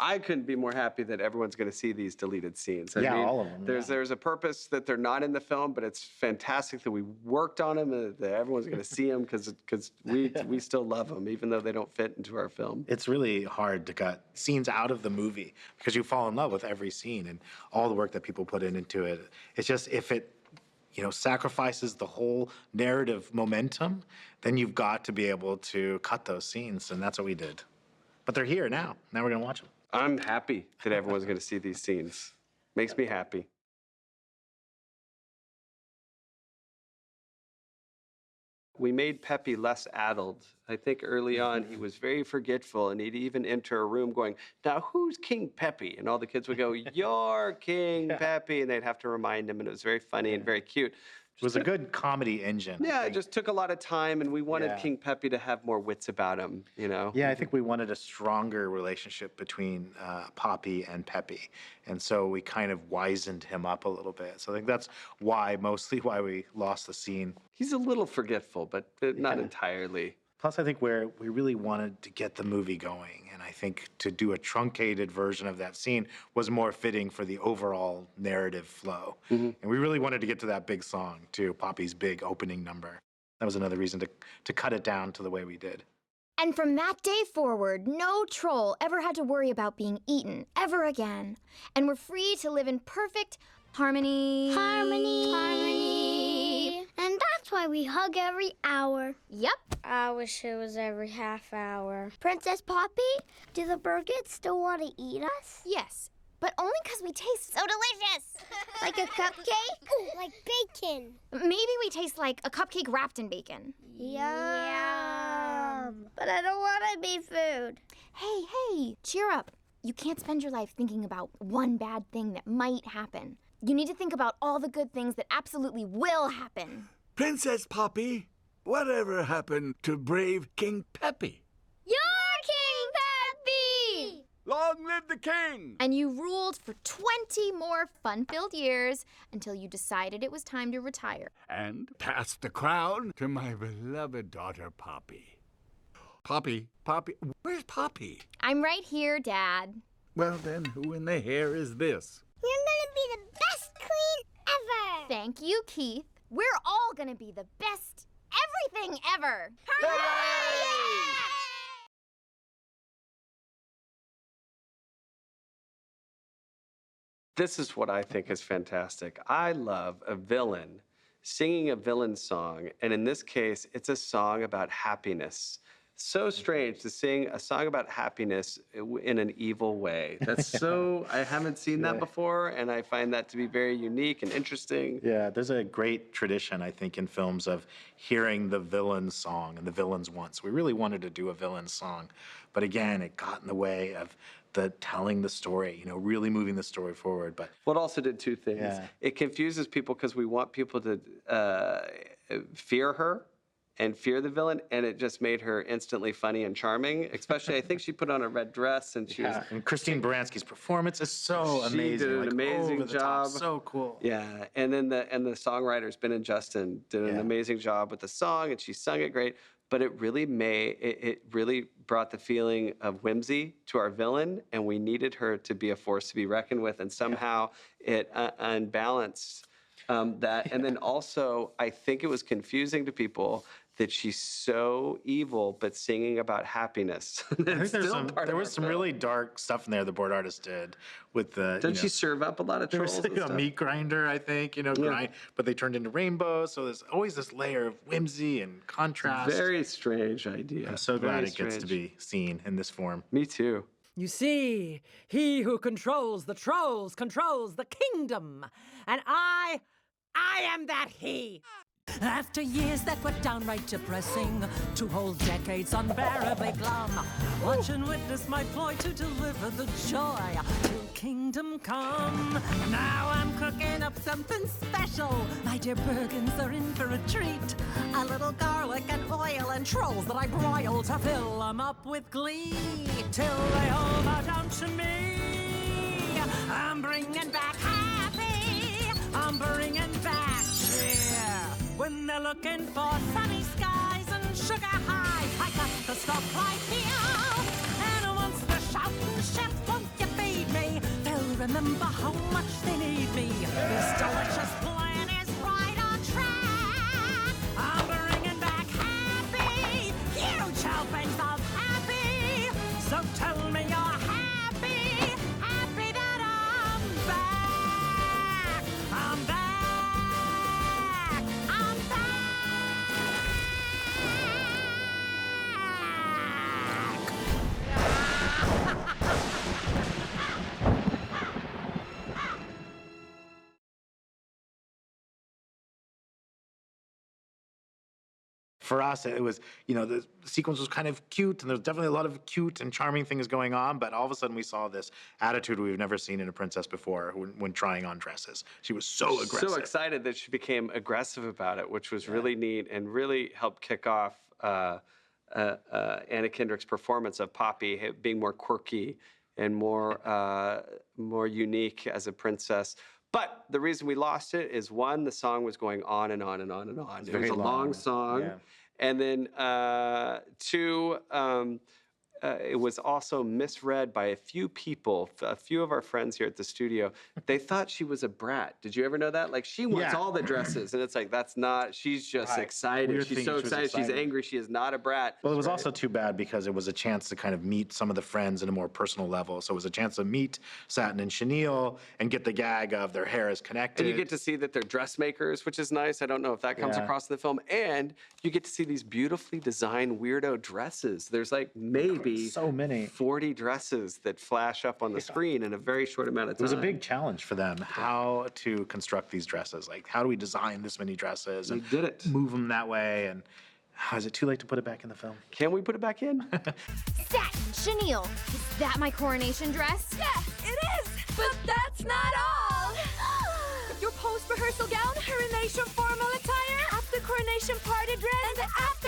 I couldn't be more happy that everyone's going to see these deleted scenes. I mean, all of them. There's a purpose that they're not in the film, but it's fantastic that we worked on them and that everyone's going to see them because we still love them, even though they don't fit into our film. It's really hard to cut scenes out of the movie because you fall in love with every scene and all the work that people put into it. It's just if it sacrifices the whole narrative momentum, then you've got to be able to cut those scenes, and that's what we did. But they're here now. Now we're going to watch them. I'm happy that everyone's going to see these scenes. Makes me happy. We made Pepe less addled. I think early on he was very forgetful, and he'd even enter a room going, "Now who's King Pepe?" And all the kids would go, "You're King Pepe," and they'd have to remind him, and it was very funny and very cute. It was a good comedy engine. Yeah, it just took a lot of time, and we wanted King Pepe to have more wits about him, Yeah, I think we wanted a stronger relationship between Poppy and Pepe. And so we kind of wizened him up a little bit. So I think that's mostly why we lost the scene. He's a little forgetful, but not entirely. Plus, I think we really wanted to get the movie going. And I think to do a truncated version of that scene was more fitting for the overall narrative flow. And we really wanted to get to that big song, too, Poppy's big opening number. That was another reason to cut it down to the way we did. And from that day forward, no troll ever had to worry about being eaten ever again. And we're free to live in perfect harmony. Harmony. And that's why we hug every hour. Yep. I wish it was every half hour. Princess Poppy, do the Burgers still want to eat us? Yes, but only because we taste so delicious. Like a cupcake? Like bacon. Maybe we taste like a cupcake wrapped in bacon. Yum. But I don't want to be food. Hey, cheer up. You can't spend your life thinking about one bad thing that might happen. You need to think about all the good things that absolutely will happen. Princess Poppy, whatever happened to brave King Pepe? You're King Pepe! Long live the king! And you ruled for 20 more fun-filled years until you decided it was time to retire. And passed the crown to my beloved daughter, Poppy. Poppy, where's Poppy? I'm right here, Dad. Well then, who in the hair is this? You're gonna be the best queen ever! Thank you, Keith. We're all gonna be the best everything ever! Hooray! This is what I think is fantastic. I love a villain singing a villain song, and in this case, it's a song about happiness. So strange to sing a song about happiness in an evil way. That's so, I haven't seen that before, and I find that to be very unique and interesting. Yeah, there's a great tradition, I think, in films of hearing the villain song and the villains once. We really wanted to do a villain song, but again, it got in the way of the telling the story, really moving the story forward. But well, it also did two things. Yeah. It confuses people because we want people to fear her and fear the villain, and it just made her instantly funny and charming. Especially, I think she put on a red dress, and she was... And Christine Baranski's performance is so amazing. She did an amazing job. So cool. Yeah, and then the songwriters, Ben and Justin, did an amazing job with the song, and she sung it great. But it really brought the feeling of whimsy to our villain, and we needed her to be a force to be reckoned with, and somehow it unbalanced that. And then also, I think it was confusing to people that she's so evil, but singing about happiness. I think there was some really dark stuff in there the board artist did with the... Didn't she serve up a lot of there trolls? was like a meat grinder, I think, but they turned into rainbows, so there's always this layer of whimsy and contrast. Very strange idea. I'm so glad it gets to be seen in this form. Me too. You see, he who controls the trolls controls the kingdom, and I am that he. After years that were downright depressing, 2 whole decades unbearably glum, watch and witness my ploy to deliver the joy till kingdom come. Now I'm cooking up something special. My dear Bergens are in for a treat. A little garlic and oil and trolls that I broil to fill them up with glee till they all bow down to me. I'm bringing back happy. I'm bringing back cheer. When they're looking for sunny skies and sugar highs, I got to stop right here. And once the shouting chef won't remember how much they need me. This delicious plan is right on track. I'm bringing back happy, huge helpings of happy. So tell me you're happy, happy that I'm back. I'm back. I'm For us, it was, the sequence was kind of cute, and there's definitely a lot of cute and charming things going on, but all of a sudden we saw this attitude we've never seen in a princess before when trying on dresses. She was so aggressive. So excited that she became aggressive about it, which was really neat and really helped kick off Anna Kendrick's performance of Poppy being more quirky and more unique as a princess. But the reason we lost it is, one, the song was going on and on and on and on. It was a long song. Yeah. And then two, it was also misread by a few people, a few of our friends here at the studio. They thought she was a brat. Did you ever know that? Like, she wants all the dresses. And it's like, that's not, she's just excited. We're She's thinking so she was excited. She's excited. angry. She is not a brat. Well, it was also too bad because it was a chance to kind of meet some of the friends in a more personal level. So it was a chance to meet Satin and Chenille and get the gag of their hair is connected. And you get to see that they're dressmakers, which is nice. I don't know if that comes Yeah. across in the film. And you get to see these beautifully designed weirdo dresses. There's like maybe So many. 40 dresses that flash up on the screen in a very short amount of time. It was a big challenge for them, how to construct these dresses. Like, how do we design this many dresses and did it. move them that way? And is it too late to put it back in the film? Can we put it back in? Satin, Chenille, is that my coronation dress? Yes, it is! But that's not all! Your post-rehearsal gown, coronation formal attire, after coronation party dress, and after